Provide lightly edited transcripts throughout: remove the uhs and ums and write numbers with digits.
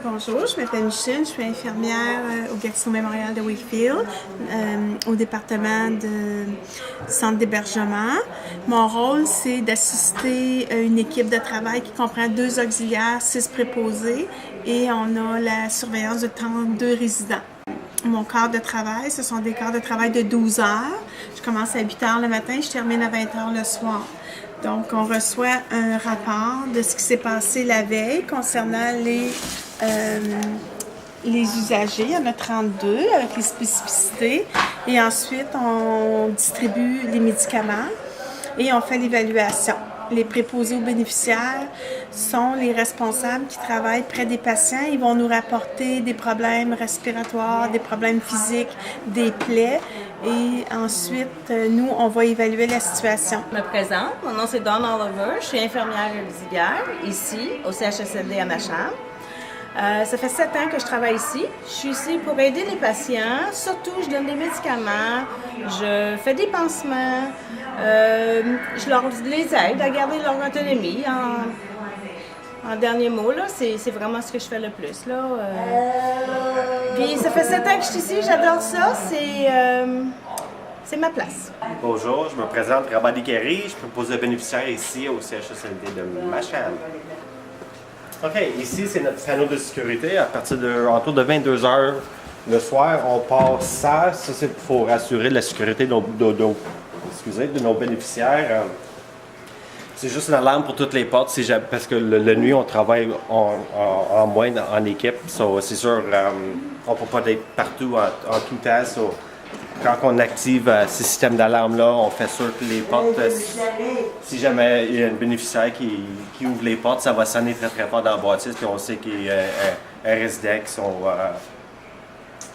Bonjour, je m'appelle Michelle, je suis infirmière au Gatineau Mémorial de Wakefield, au département de centre d'hébergement. Mon rôle, c'est d'assister une équipe de travail qui comprend 2 auxiliaires, 6 préposés et on a la surveillance de 32 résidents. Mon quart de travail, ce sont des quarts de travail de 12 heures. Je commence à 8 heures le matin, je termine à 20 heures le soir. Donc, on reçoit un rapport de ce qui s'est passé la veille concernant les usagers. Il y en a 32 avec les spécificités. Et ensuite, on distribue les médicaments et on fait l'évaluation. Les préposés aux bénéficiaires sont les responsables qui travaillent près des patients. Ils vont nous rapporter des problèmes respiratoires, des problèmes physiques, des plaies. Et ensuite, nous, on va évaluer la situation. Je me présente. Mon nom, c'est Dawn Oliver. Je suis infirmière auxiliaire ici, au CHSLD à Macham. Ça fait 7 ans que je travaille ici. Je suis ici pour aider les patients. Surtout, je donne des médicaments, je fais des pansements, je les aide à garder leur autonomie. En dernier mot, là, c'est vraiment ce que je fais le plus. Là. Puis ça fait 7 ans que je suis ici, j'adore ça. C'est ma place. Bonjour, je me présente Rabadi Kerry, je propose de bénéficiaire ici au CHSLD de Macham. OK, ici c'est notre panneau de sécurité. À partir autour de 22 h le soir, on passe ça. Ça, c'est pour assurer la sécurité de nos bénéficiaires. C'est juste une alarme pour toutes les portes, parce que la nuit, on travaille en moins en équipe. C'est sûr, on ne peut pas être partout en tout temps. Quand on active ce système d'alarme-là, on fait sûr que les portes, si jamais il y a un bénéficiaire qui ouvre les portes, ça va sonner très très fort dans la bâtisse, puis on sait qu'il y a un résident qui sont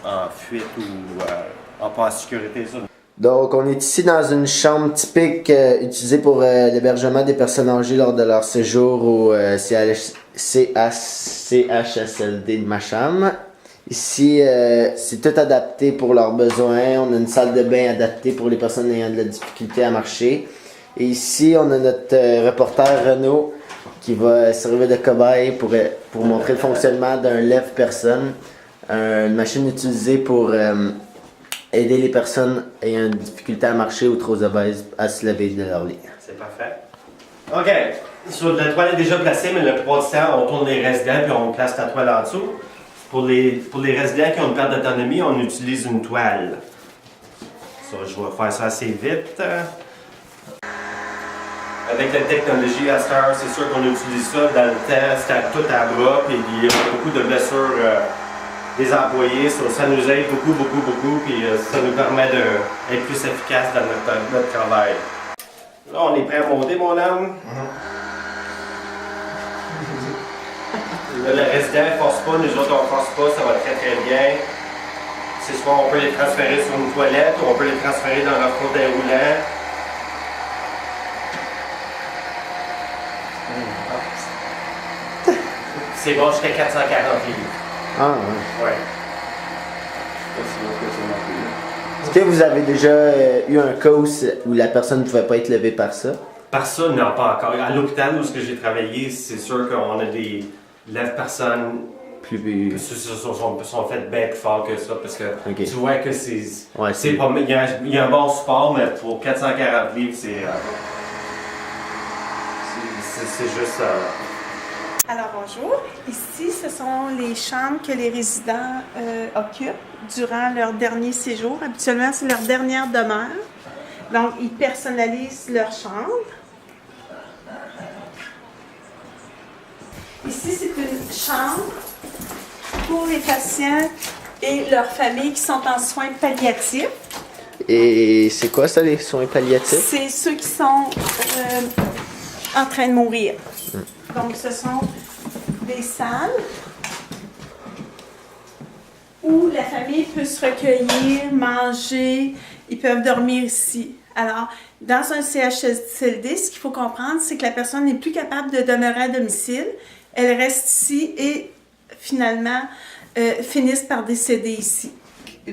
en fuite ou pas en sécurité. Ça. Donc, on est ici dans une chambre typique utilisée pour l'hébergement des personnes âgées lors de leur séjour au CHSLD de Macham. Ici, c'est tout adapté pour leurs besoins. On a une salle de bain adaptée pour les personnes ayant de la difficulté à marcher. Et ici, on a notre reporter Renaud qui va servir de cobaye pour montrer le fonctionnement d'un lève-personne, une machine utilisée pour aider les personnes ayant une difficulté à marcher ou trop obèses à se lever de leur lit. C'est parfait. OK. Sur la toile est déjà placée, mais la plupart du temps, on tourne les résidents puis on place la toile en dessous. Pour les résidents qui ont une perte d'autonomie, on utilise une toile. Ça, je vais faire ça assez vite. Avec la technologie à cette heure, c'est sûr qu'on utilise ça. Dans le temps, c'était tout à bras, puis il y a beaucoup de blessures des employés. Ça nous aide beaucoup, puis ça nous permet d'être plus efficace dans notre travail. Là, on est prêt à monter, mon homme. Là, le résident ne force pas, nous autres on ne force pas, ça va très très bien. C'est soit on peut les transférer sur une toilette ou on peut les transférer dans leur fauteuil roulant. C'est bon jusqu'à 440 livres. Ah ouais. Ouais. Est-ce que vous avez déjà eu un cas où la personne ne pouvait pas être levée par ça? Par ça, non, pas encore. À l'hôpital où j'ai travaillé, c'est sûr qu'on a des lève-personnes qui sont faites bien plus fort que ça, parce que tu vois que c'est pas, il y a un bon support, mais pour 440 livres, c'est juste... Alors bonjour, ici ce sont les chambres que les résidents occupent durant leur dernier séjour. Habituellement, c'est leur dernière demeure. Donc, ils personnalisent leur chambre. Ici, c'est une chambre pour les patients et leurs familles qui sont en soins palliatifs. Et c'est quoi ça, les soins palliatifs? C'est ceux qui sont en train de mourir. Donc, ce sont des salles où la famille peut se recueillir, manger, ils peuvent dormir ici. Alors, dans un CHSLD, ce qu'il faut comprendre, c'est que la personne n'est plus capable de demeurer à domicile. Elle reste ici et finalement finissent par décéder ici.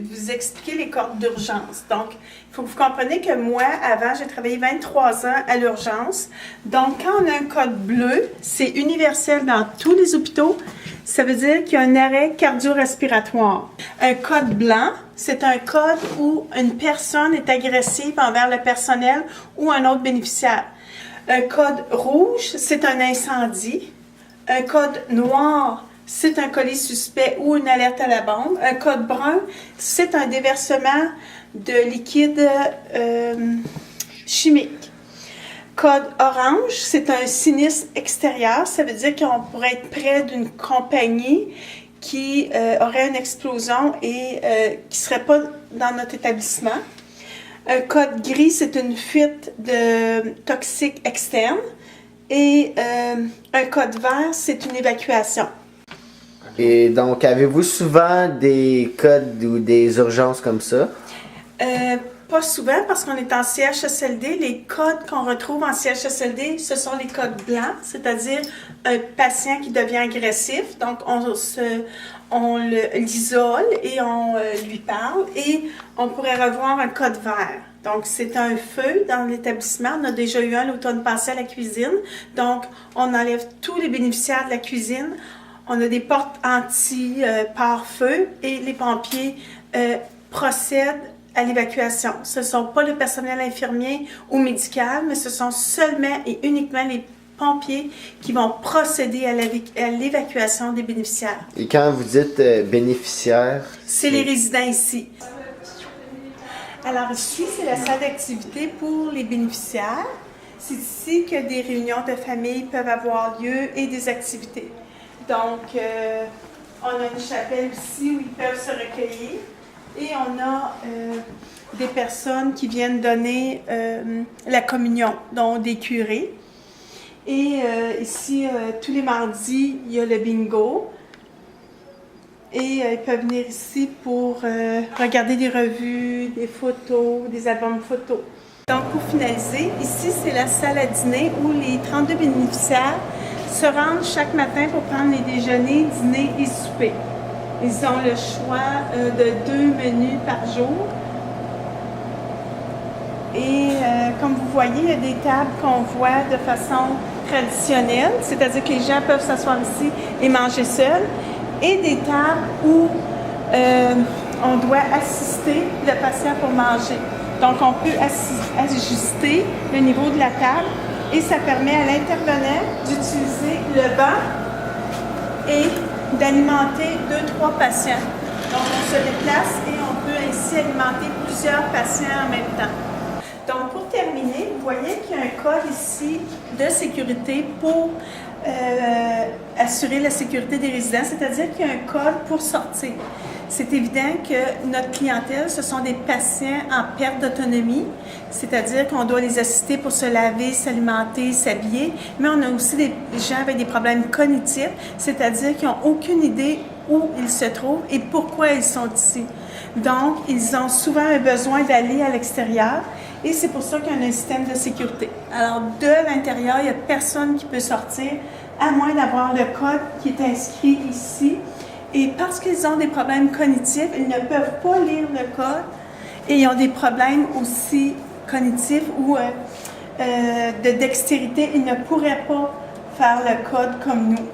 vous expliquer les codes d'urgence. Donc, il faut que vous compreniez que moi, avant, j'ai travaillé 23 ans à l'urgence. Donc, quand on a un code bleu, c'est universel dans tous les hôpitaux. Ça veut dire qu'il y a un arrêt cardio-respiratoire. Un code blanc, c'est un code où une personne est agressive envers le personnel ou un autre bénéficiaire. Un code rouge, c'est un incendie. Un code noir, c'est un colis suspect ou une alerte à la bombe. Un code brun, c'est un déversement de liquide chimique. Code orange, c'est un sinistre extérieur. Ça veut dire qu'on pourrait être près d'une compagnie qui aurait une explosion et qui ne serait pas dans notre établissement. Un code gris, c'est une fuite de toxiques externe. Et un code vert, c'est une évacuation. Et donc, avez-vous souvent des codes ou des urgences comme ça? Pas souvent, parce qu'on est en CHSLD. Les codes qu'on retrouve en CHSLD, ce sont les codes blancs, c'est-à-dire un patient qui devient agressif. Donc, on l'isole et on lui parle. Et on pourrait revoir un code vert. Donc, c'est un feu dans l'établissement. On a déjà eu un l'automne passé à la cuisine. Donc, on enlève tous les bénéficiaires de la cuisine. On a des portes anti-pare-feu et les pompiers procèdent à l'évacuation. Ce ne sont pas le personnel infirmier ou médical, mais ce sont seulement et uniquement les pompiers qui vont procéder à l'évacuation des bénéficiaires. Et quand vous dites bénéficiaires? C'est les résidents ici. Alors ici, c'est la salle d'activité pour les bénéficiaires. C'est ici que des réunions de famille peuvent avoir lieu et des activités. Donc, on a une chapelle ici où ils peuvent se recueillir. Et on a des personnes qui viennent donner la communion, dont des curés. Et ici, tous les mardis, il y a le bingo. Et ils peuvent venir ici pour regarder des revues, des photos, des albums photos. Donc, pour finaliser, ici, c'est la salle à dîner où les 32 bénéficiaires se rendent chaque matin pour prendre les déjeuners, dîners et soupers. Ils ont le choix de 2 menus par jour. Et comme vous voyez, il y a des tables qu'on voit de façon traditionnelle, c'est-à-dire que les gens peuvent s'asseoir ici et manger seuls, et des tables où on doit assister le patient pour manger. Donc, on peut ajuster le niveau de la table et ça permet à l'intervenant d'utiliser le banc et d'alimenter 2-3 patients. Donc, on se déplace et on peut ainsi alimenter plusieurs patients en même temps. Donc, pour terminer, vous voyez qu'il y a un code ici de sécurité pour assurer la sécurité des résidents, c'est-à-dire qu'il y a un code pour sortir. C'est évident que notre clientèle, ce sont des patients en perte d'autonomie, c'est-à-dire qu'on doit les assister pour se laver, s'alimenter, s'habiller, mais on a aussi des gens avec des problèmes cognitifs, c'est-à-dire qu'ils n'ont aucune idée où ils se trouvent et pourquoi ils sont ici. Donc, ils ont souvent un besoin d'aller à l'extérieur et c'est pour ça qu'il y a un système de sécurité. Alors, de l'intérieur, il n'y a personne qui peut sortir à moins d'avoir le code qui est inscrit ici. Et parce qu'ils ont des problèmes cognitifs, ils ne peuvent pas lire le code et ils ont des problèmes aussi cognitifs ou de dextérité. Ils ne pourraient pas faire le code comme nous.